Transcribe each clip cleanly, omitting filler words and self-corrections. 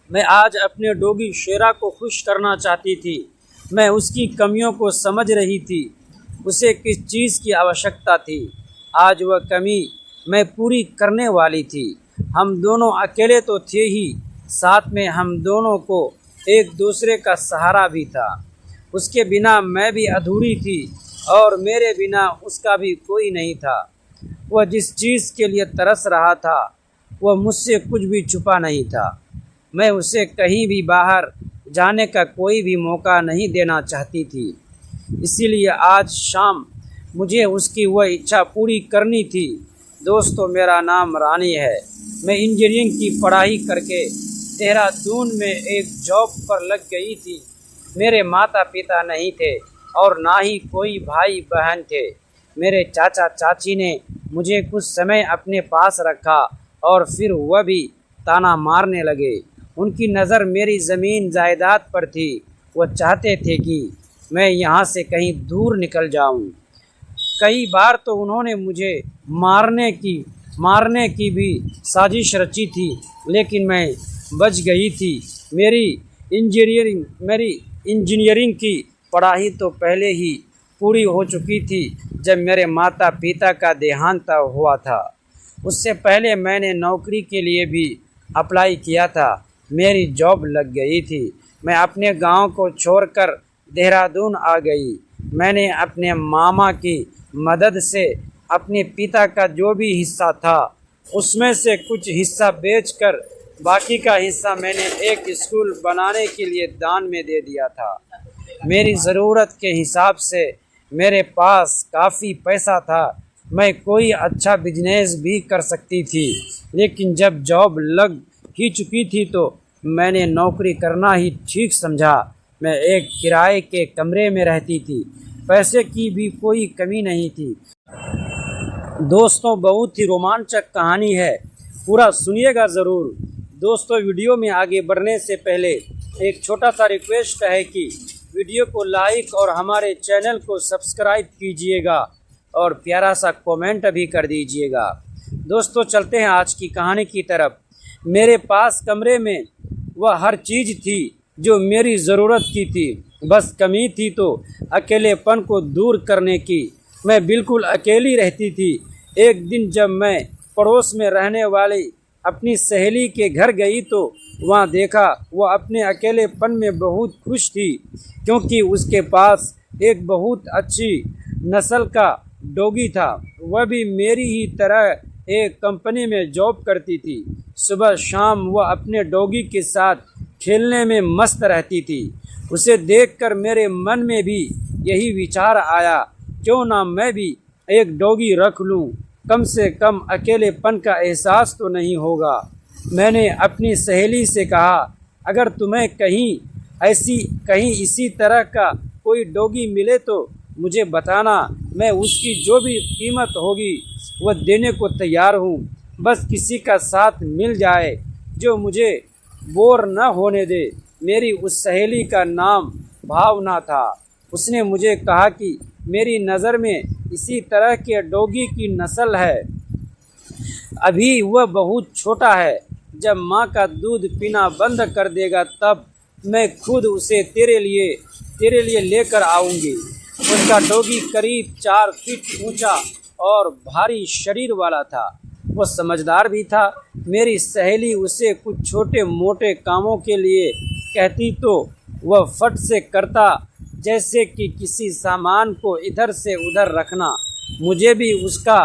मैं आज अपने डोगी शेरा को खुश करना चाहती थी। मैं उसकी कमियों को समझ रही थी, उसे किस चीज़ की आवश्यकता थी। आज वह कमी मैं पूरी करने वाली थी। हम दोनों अकेले तो थे ही, साथ में हम दोनों को एक दूसरे का सहारा भी था। उसके बिना मैं भी अधूरी थी और मेरे बिना उसका भी कोई नहीं था। वह जिस चीज़ के लिए तरस रहा था, वह मुझसे कुछ भी छुपा नहीं था। मैं उसे कहीं भी बाहर जाने का कोई भी मौका नहीं देना चाहती थी। इसीलिए आज शाम मुझे उसकी वह इच्छा पूरी करनी थी। दोस्तों, मेरा नाम रानी है। मैं इंजीनियरिंग की पढ़ाई करके देहरादून में एक जॉब पर लग गई थी। मेरे माता पिता नहीं थे और ना ही कोई भाई बहन थे। मेरे चाचा चाची ने मुझे कुछ समय अपने पास रखा और फिर वह भी ताना मारने लगे। उनकी नज़र मेरी ज़मीन जायदाद पर थी। वह चाहते थे कि मैं यहाँ से कहीं दूर निकल जाऊँ। कई बार तो उन्होंने मुझे मारने की भी साजिश रची थी, लेकिन मैं बच गई थी। मेरी इंजीनियरिंग की पढ़ाई तो पहले ही पूरी हो चुकी थी जब मेरे माता पिता का देहांत हुआ था। उससे पहले मैंने नौकरी के लिए भी अप्लाई किया था। मेरी जॉब लग गई थी। मैं अपने गांव को छोड़कर देहरादून आ गई। मैंने अपने मामा की मदद से अपने पिता का जो भी हिस्सा था, उसमें से कुछ हिस्सा बेचकर बाकी का हिस्सा मैंने एक स्कूल बनाने के लिए दान में दे दिया था। मेरी ज़रूरत के हिसाब से मेरे पास काफ़ी पैसा था। मैं कोई अच्छा बिजनेस भी कर सकती थी, लेकिन जब जॉब लग ही चुकी थी तो मैंने नौकरी करना ही ठीक समझा। मैं एक किराए के कमरे में रहती थी। पैसे की भी कोई कमी नहीं थी। दोस्तों, बहुत ही रोमांचक कहानी है, पूरा सुनिएगा ज़रूर। दोस्तों, वीडियो में आगे बढ़ने से पहले एक छोटा सा रिक्वेस्ट है कि वीडियो को लाइक और हमारे चैनल को सब्सक्राइब कीजिएगा और प्यारा सा कमेंट भी कर दीजिएगा। दोस्तों, चलते हैं आज की कहानी की तरफ। मेरे पास कमरे में वह हर चीज़ थी जो मेरी ज़रूरत की थी। बस कमी थी तो अकेलेपन को दूर करने की। मैं बिल्कुल अकेली रहती थी। एक दिन जब मैं पड़ोस में रहने वाली अपनी सहेली के घर गई तो वहाँ देखा वह अपने अकेलेपन में बहुत खुश थी, क्योंकि उसके पास एक बहुत अच्छी नस्ल का डॉगी था। वह भी मेरी ही तरह एक कंपनी में जॉब करती थी। सुबह शाम वह अपने डॉगी के साथ खेलने में मस्त रहती थी। उसे देखकर मेरे मन में भी यही विचार आया, क्यों ना मैं भी एक डॉगी रख लूं, कम से कम अकेलेपन का एहसास तो नहीं होगा। मैंने अपनी सहेली से कहा, अगर तुम्हें कहीं इसी तरह का कोई डॉगी मिले तो मुझे बताना। मैं उसकी जो भी कीमत होगी वह देने को तैयार हूँ। बस किसी का साथ मिल जाए जो मुझे बोर न होने दे। मेरी उस सहेली का नाम भावना था। उसने मुझे कहा कि मेरी नज़र में इसी तरह के डॉगी की नस्ल है। अभी वह बहुत छोटा है। जब माँ का दूध पीना बंद कर देगा तब मैं खुद उसे तेरे लिए लेकर आऊँगी। उसका डॉगी करीब 4 फीट ऊंचा और भारी शरीर वाला था। वो समझदार भी था। मेरी सहेली उसे कुछ छोटे मोटे कामों के लिए कहती तो वह फट से करता, जैसे कि किसी सामान को इधर से उधर रखना। मुझे भी उसका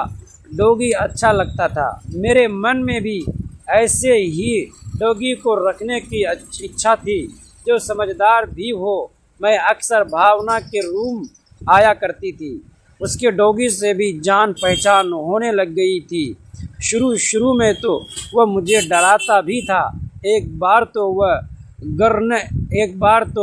डॉगी अच्छा लगता था। मेरे मन में भी ऐसे ही डॉगी को रखने की इच्छा थी जो समझदार भी हो। मैं अक्सर भावना के रूम आया करती थी। उसके डॉगी से भी जान पहचान होने लग गई थी। शुरू में तो वह मुझे डराता भी था। एक बार तो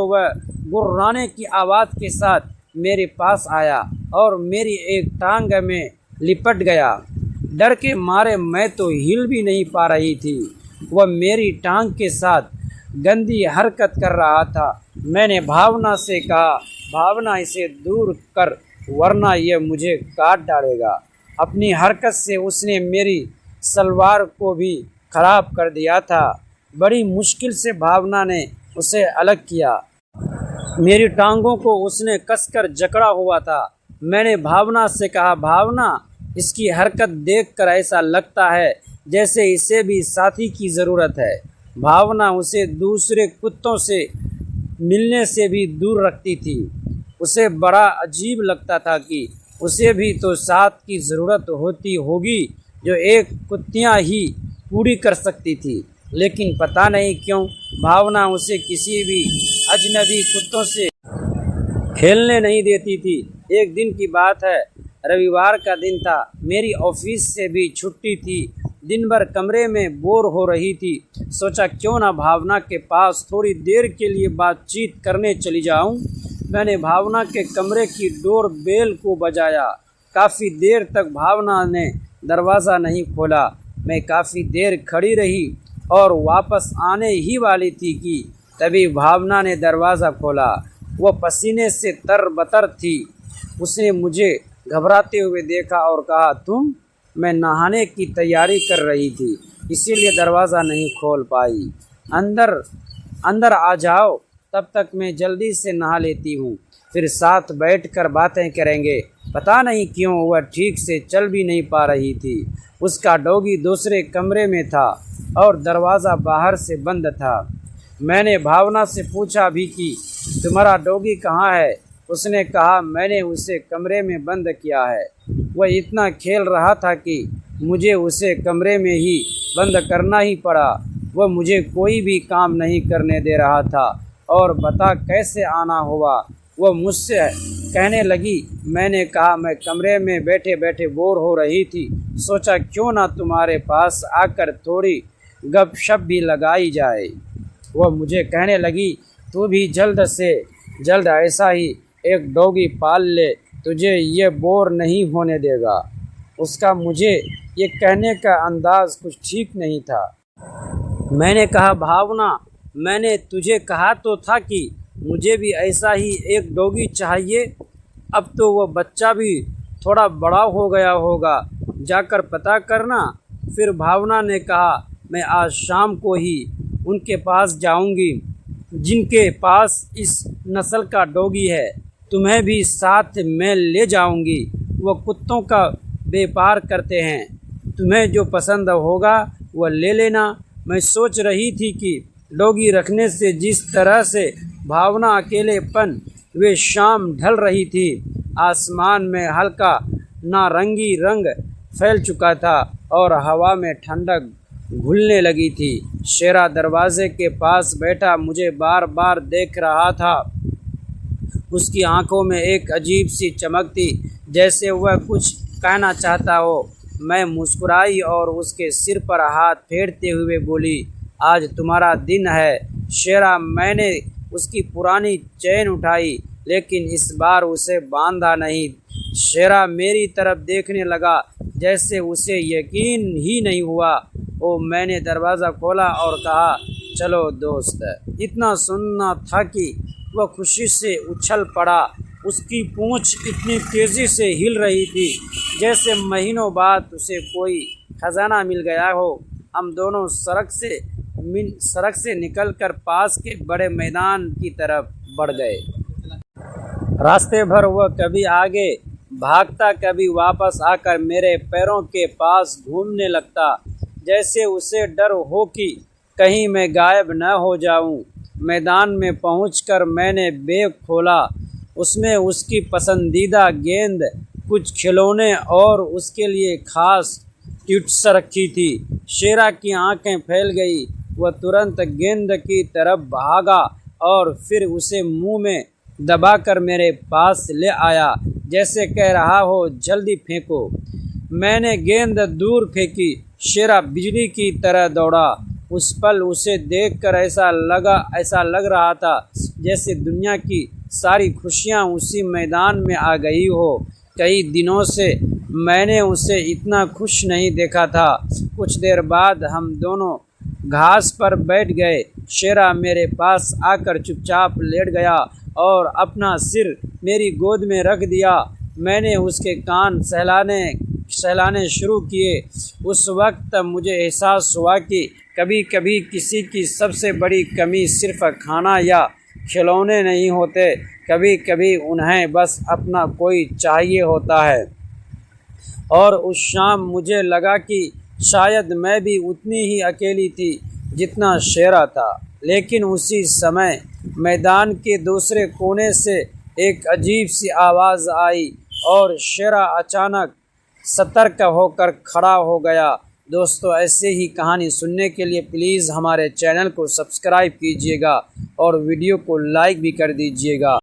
वह गुर्राने की आवाज़ के साथ मेरे पास आया और मेरी एक टांग में लिपट गया। डर के मारे मैं तो हिल भी नहीं पा रही थी। वह मेरी टांग के साथ गंदी हरकत कर रहा था। मैंने भावना से कहा, भावना, इसे दूर कर वरना यह मुझे काट डालेगा। अपनी हरकत से उसने मेरी सलवार को भी खराब कर दिया था। बड़ी मुश्किल से भावना ने उसे अलग किया। मेरी टांगों को उसने कसकर जकड़ा हुआ था। मैंने भावना से कहा, भावना, इसकी हरकत देखकर ऐसा लगता है जैसे इसे भी साथी की ज़रूरत है। भावना उसे दूसरे कुत्तों से मिलने से भी दूर रखती थी। उसे बड़ा अजीब लगता था कि उसे भी तो साथ की ज़रूरत होती होगी जो एक कुत्तियाँ ही पूरी कर सकती थी, लेकिन पता नहीं क्यों भावना उसे किसी भी अजनबी कुत्तों से खेलने नहीं देती थी। एक दिन की बात है, रविवार का दिन था। मेरी ऑफिस से भी छुट्टी थी। दिन भर कमरे में बोर हो रही थी। सोचा क्यों ना भावना के पास थोड़ी देर के लिए बातचीत करने चली जाऊं। मैंने भावना के कमरे की डोर बेल को बजाया। काफ़ी देर तक भावना ने दरवाज़ा नहीं खोला। मैं काफ़ी देर खड़ी रही और वापस आने ही वाली थी कि तभी भावना ने दरवाज़ा खोला। वह पसीने से तरबतर थी। उसने मुझे घबराते हुए देखा और कहा, तुम? मैं नहाने की तैयारी कर रही थी, इसीलिए दरवाज़ा नहीं खोल पाई। अंदर आ जाओ, तब तक मैं जल्दी से नहा लेती हूँ, फिर साथ बैठकर बातें करेंगे। पता नहीं क्यों वह ठीक से चल भी नहीं पा रही थी। उसका डॉगी दूसरे कमरे में था और दरवाज़ा बाहर से बंद था। मैंने भावना से पूछा भी कि तुम्हारा डॉगी कहाँ है? उसने कहा, मैंने उसे कमरे में बंद किया है। वह इतना खेल रहा था कि मुझे उसे कमरे में ही बंद करना ही पड़ा। वह मुझे कोई भी काम नहीं करने दे रहा था और बता कैसे आना हुआ। वह मुझसे कहने लगी। मैंने कहा, मैं कमरे में बैठे बैठे बोर हो रही थी, सोचा क्यों ना तुम्हारे पास आकर थोड़ी गपशप भी लगाई जाए। वह मुझे कहने लगी, तू भी जल्द से जल्द ऐसा ही एक डॉगी पाल ले, तुझे ये बोर नहीं होने देगा। उसका मुझे ये कहने का अंदाज़ कुछ ठीक नहीं था। मैंने कहा, भावना, मैंने तुझे कहा तो था कि मुझे भी ऐसा ही एक डॉगी चाहिए। अब तो वो बच्चा भी थोड़ा बड़ा हो गया होगा, जाकर पता करना। फिर भावना ने कहा, मैं आज शाम को ही उनके पास जाऊंगी जिनके पास इस नस्ल का डॉगी है। तुम्हें भी साथ में ले जाऊंगी। वो कुत्तों का व्यापार करते हैं। तुम्हें जो पसंद होगा वह ले लेना। मैं सोच रही थी कि डॉगी रखने से जिस तरह से भावना अकेलेपन वे शाम ढल रही थी, आसमान में हल्का नारंगी रंग फैल चुका था और हवा में ठंडक घुलने लगी थी। शेरा दरवाजे के पास बैठा मुझे बार बार देख रहा था। उसकी आंखों में एक अजीब सी चमक थी, जैसे वह कुछ कहना चाहता हो। मैं मुस्कुराई और उसके सिर पर हाथ फेरते हुए बोली, आज तुम्हारा दिन है शेरा। मैंने उसकी पुरानी चैन उठाई, लेकिन इस बार उसे बांधा नहीं। शेरा मेरी तरफ देखने लगा जैसे उसे यकीन ही नहीं हुआ। मैंने दरवाज़ा खोला और कहा, चलो दोस्त। इतना सुनना था कि वह खुशी से उछल पड़ा। उसकी पूंछ इतनी तेज़ी से हिल रही थी जैसे महीनों बाद उसे कोई खजाना मिल गया हो। हम दोनों सड़क से निकलकर पास के बड़े मैदान की तरफ बढ़ गए। रास्ते भर वह कभी आगे भागता, कभी वापस आकर मेरे पैरों के पास घूमने लगता, जैसे उसे डर हो कि कहीं मैं गायब न हो जाऊं। मैदान में पहुंचकर मैंने बैग खोला। उसमें उसकी पसंदीदा गेंद, कुछ खिलौने और उसके लिए खास ट्रीट्स रखी थी। शेरा की आंखें फैल गई। वह तुरंत गेंद की तरफ भागा और फिर उसे मुंह में दबाकर मेरे पास ले आया, जैसे कह रहा हो, जल्दी फेंको। मैंने गेंद दूर फेंकी। शेरा बिजली की तरह दौड़ा। उस पल उसे देखकर ऐसा लग रहा था जैसे दुनिया की सारी खुशियां उसी मैदान में आ गई हो। कई दिनों से मैंने उसे इतना खुश नहीं देखा था। कुछ देर बाद हम दोनों घास पर बैठ गए। शेरा मेरे पास आकर चुपचाप लेट गया और अपना सिर मेरी गोद में रख दिया। मैंने उसके कान सहलाने शुरू किए। उस वक्त मुझे एहसास हुआ कि कभी कभी किसी की सबसे बड़ी कमी सिर्फ खाना या खिलौने नहीं होते, कभी कभी उन्हें बस अपना कोई चाहिए होता है। और उस शाम मुझे लगा कि शायद मैं भी उतनी ही अकेली थी जितना शेरा था। लेकिन उसी समय मैदान के दूसरे कोने से एक अजीब सी आवाज़ आई और शेरा अचानक सतर्क होकर खड़ा हो गया। दोस्तों, ऐसे ही कहानी सुनने के लिए प्लीज़ हमारे चैनल को सब्सक्राइब कीजिएगा और वीडियो को लाइक भी कर दीजिएगा।